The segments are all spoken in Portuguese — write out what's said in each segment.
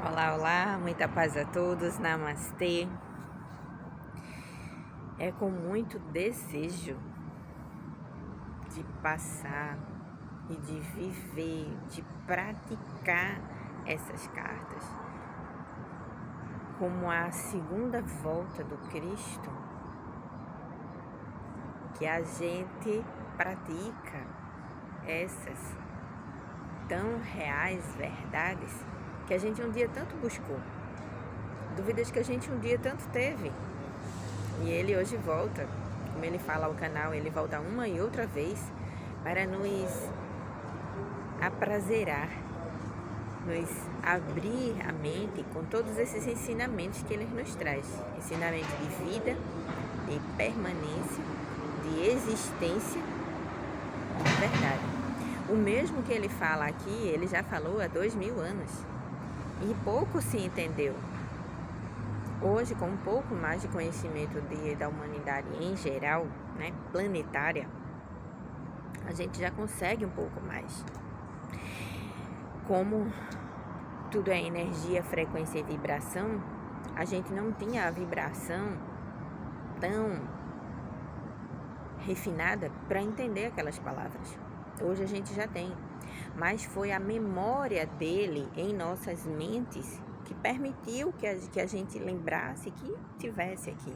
Olá, olá, muita paz a todos, namastê. É com muito desejo de passar e de viver, de praticar essas cartas, como a segunda volta do Cristo, que a gente pratica essas tão reais verdades que a gente um dia tanto buscou, dúvidas que a gente um dia tanto teve. E ele hoje volta, como ele fala ao canal, ele volta uma e outra vez para nos aprazerar, nos abrir a mente com todos esses ensinamentos que ele nos traz. Ensinamento de vida, de permanência, de existência, de verdade. O mesmo que ele fala aqui, ele já falou há 2000 anos. E pouco se entendeu. Hoje, com um pouco mais de conhecimento da humanidade em geral, né, planetária, a gente já consegue um pouco mais. Como tudo é energia, frequência e vibração, a gente não tinha a vibração tão refinada para entender aquelas palavras. Hoje a gente já tem, mas foi a memória dele em nossas mentes que permitiu que a gente lembrasse que tivesse aqui.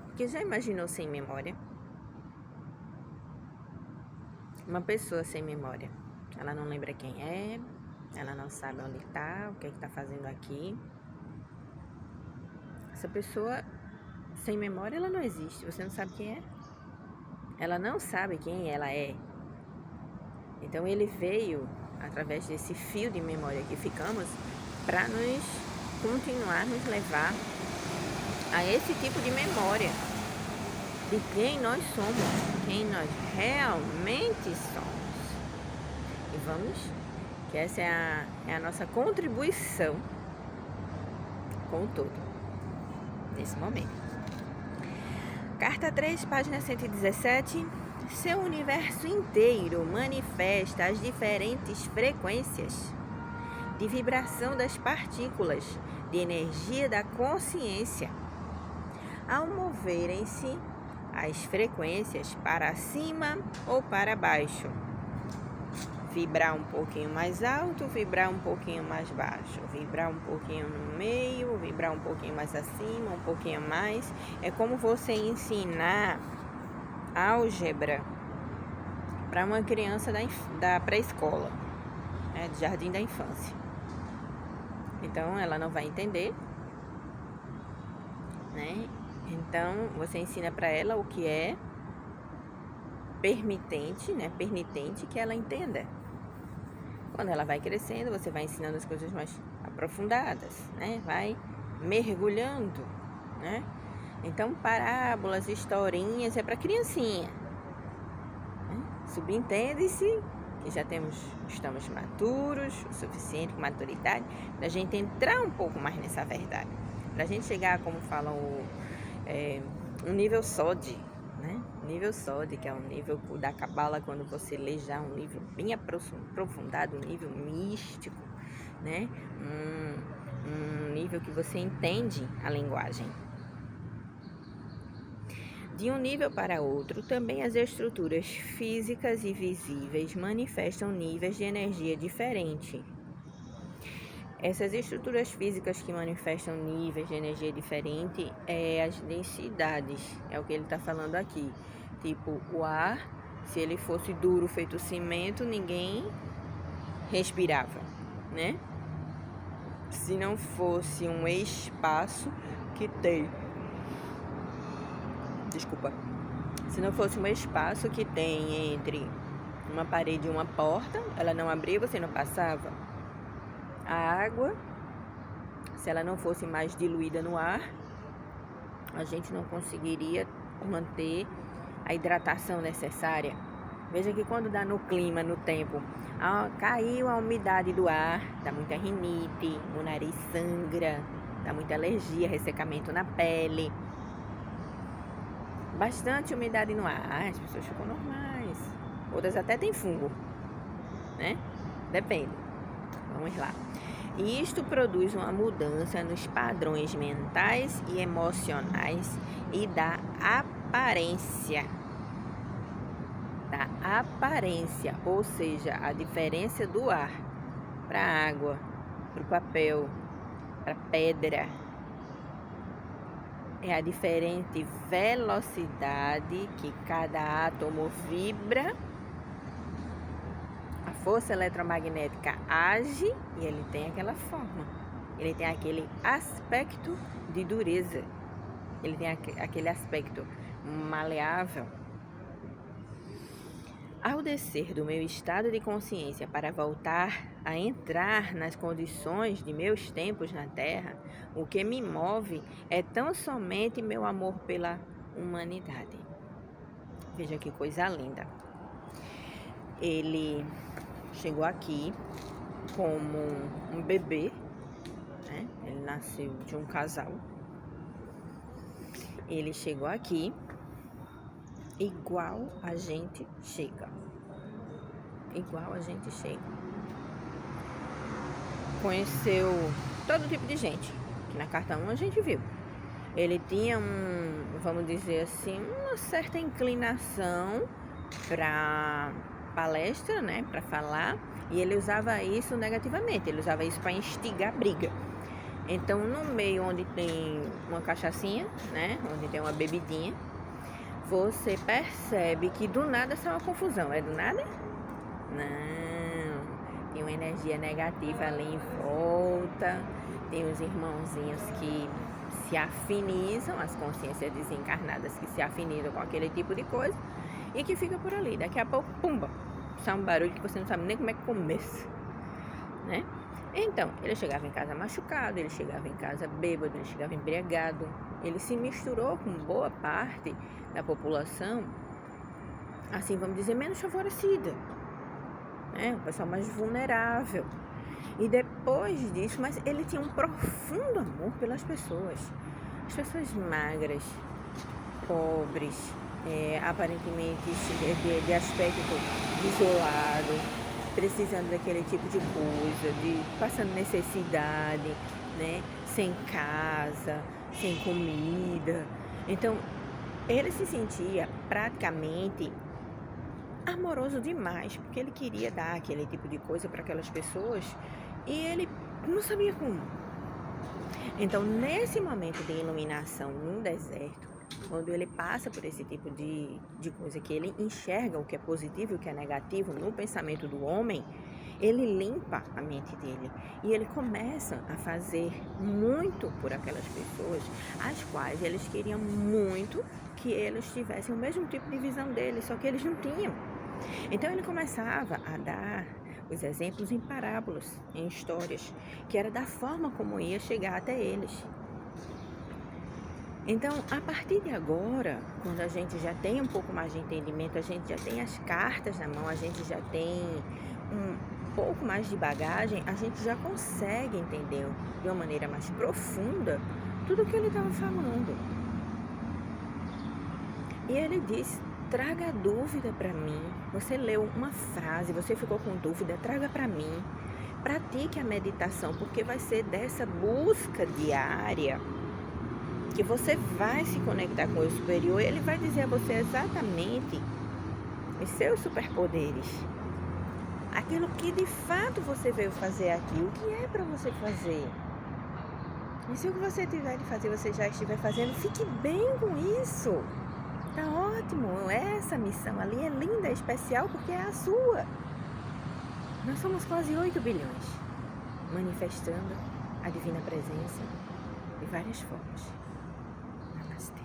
Porque já imaginou sem memória? Uma pessoa sem memória, ela não lembra quem é, ela não sabe onde está, o que está fazendo aqui. Essa pessoa sem memória, ela não existe, você não sabe quem é. Ela não sabe quem ela é. Então ele veio através desse fio de memória que ficamos para nos continuar, nos levar a esse tipo de memória de quem nós somos, quem nós realmente somos. E vamos, que essa é a nossa contribuição com o todo, nesse momento. Carta 3, página 117. Seu universo inteiro manifesta as diferentes frequências de vibração das partículas de energia da consciência. Ao moverem-se as frequências para cima ou para baixo, vibrar um pouquinho mais alto, vibrar um pouquinho mais baixo, vibrar um pouquinho no meio, vibrar um pouquinho mais acima, um pouquinho mais. É como você ensinar álgebra para uma criança da pré-escola, né, de jardim da infância. Então ela não vai entender, né? Então você ensina para ela o que é permitente, né? Permitente que ela entenda. Quando ela vai crescendo, você vai ensinando as coisas mais aprofundadas, né? Vai mergulhando, né? Então, parábolas, historinhas é para criancinha. Né? Subentende-se que já estamos maturos, o suficiente, com maturidade, para a gente entrar um pouco mais nessa verdade. Para a gente chegar, como falam, um nível SOD, né? Nível SOD, que é um nível da Cabala, quando você lê já um nível bem aprofundado, um nível místico, né? Um nível que você entende a linguagem. De um nível para outro, também as estruturas físicas e visíveis manifestam níveis de energia diferentes. Essas estruturas físicas que manifestam níveis de energia diferente é as densidades, é o que ele está falando aqui. Tipo, o ar, se ele fosse duro feito cimento, ninguém respirava, né? Se não fosse um espaço que tem... Se não fosse um espaço que tem entre uma parede e uma porta, ela não abria, você não passava. A água, se ela não fosse mais diluída no ar, a gente não conseguiria manter a hidratação necessária. Veja que quando dá no clima, no tempo, caiu a umidade do ar, dá muita rinite, o nariz sangra, dá muita alergia, ressecamento na pele. Bastante umidade no ar, as pessoas ficam normais. Outras até tem fungo, né? Depende. Vamos lá. E isto produz uma mudança nos padrões mentais e emocionais e da aparência. Da aparência, ou seja, a diferença do ar para a água, para o papel, para a pedra. É a diferente velocidade que cada átomo vibra. A força eletromagnética age e ele tem aquela forma. Ele tem aquele aspecto de dureza. Ele tem aquele aspecto maleável. Ao descer do meu estado de consciência para voltar a entrar nas condições de meus tempos na Terra, o que me move é tão somente meu amor pela humanidade. Veja que coisa linda. Ele chegou aqui como um bebê, né? Ele nasceu de um casal. Ele chegou aqui igual a gente chega. Igual a gente chega. Conheceu todo tipo de gente, que na carta 1 a gente viu. Ele tinha vamos dizer assim, uma certa inclinação para palestra, né, para falar, e ele usava isso negativamente, ele usava isso para instigar briga. Então, no meio onde tem uma cachaçinha, né, onde tem uma bebidinha, você percebe que do nada sai uma confusão. É do nada? Não. Tem uma energia negativa ali em volta. Tem os irmãozinhos que se afinizam, as consciências desencarnadas que se afinizam com aquele tipo de coisa e que fica por ali. Daqui a pouco, pumba, sai um barulho que você não sabe nem como é que começa, né? Então, ele chegava em casa machucado, ele chegava em casa bêbado, ele chegava embriagado. Ele se misturou com boa parte da população, assim, vamos dizer, menos favorecida, né? O pessoal mais vulnerável. E depois disso, mas ele tinha um profundo amor pelas pessoas. As pessoas magras, pobres, aparentemente de aspecto isolado, precisando daquele tipo de coisa, passando necessidade, né? Sem casa, sem comida. Então, ele se sentia praticamente amoroso demais, porque ele queria dar aquele tipo de coisa para aquelas pessoas e ele não sabia como. Então, nesse momento de iluminação num deserto, quando ele passa por esse tipo de coisa, que ele enxerga o que é positivo e o que é negativo no pensamento do homem, ele limpa a mente dele e ele começa a fazer muito por aquelas pessoas, as quais eles queriam muito que eles tivessem o mesmo tipo de visão dele, só que eles não tinham. Então ele começava a dar os exemplos em parábolas, em histórias, que era da forma como ia chegar até eles. Então, a partir de agora, quando a gente já tem um pouco mais de entendimento, a gente já tem as cartas na mão, a gente já tem um pouco mais de bagagem, a gente já consegue entender de uma maneira mais profunda tudo o que ele estava falando. E ele disse: traga dúvida para mim. Você leu uma frase, você ficou com dúvida, traga para mim. Pratique a meditação, porque vai ser dessa busca diária que você vai se conectar com o superior e ele vai dizer a você exatamente os seus superpoderes. Aquilo que de fato você veio fazer aqui, o que é para você fazer. E se o que você tiver de fazer, você já estiver fazendo, fique bem com isso. Tá ótimo, essa missão ali é linda, é especial, porque é a sua. Nós somos quase 8 bilhões, manifestando a divina presença de várias formas. Namastê.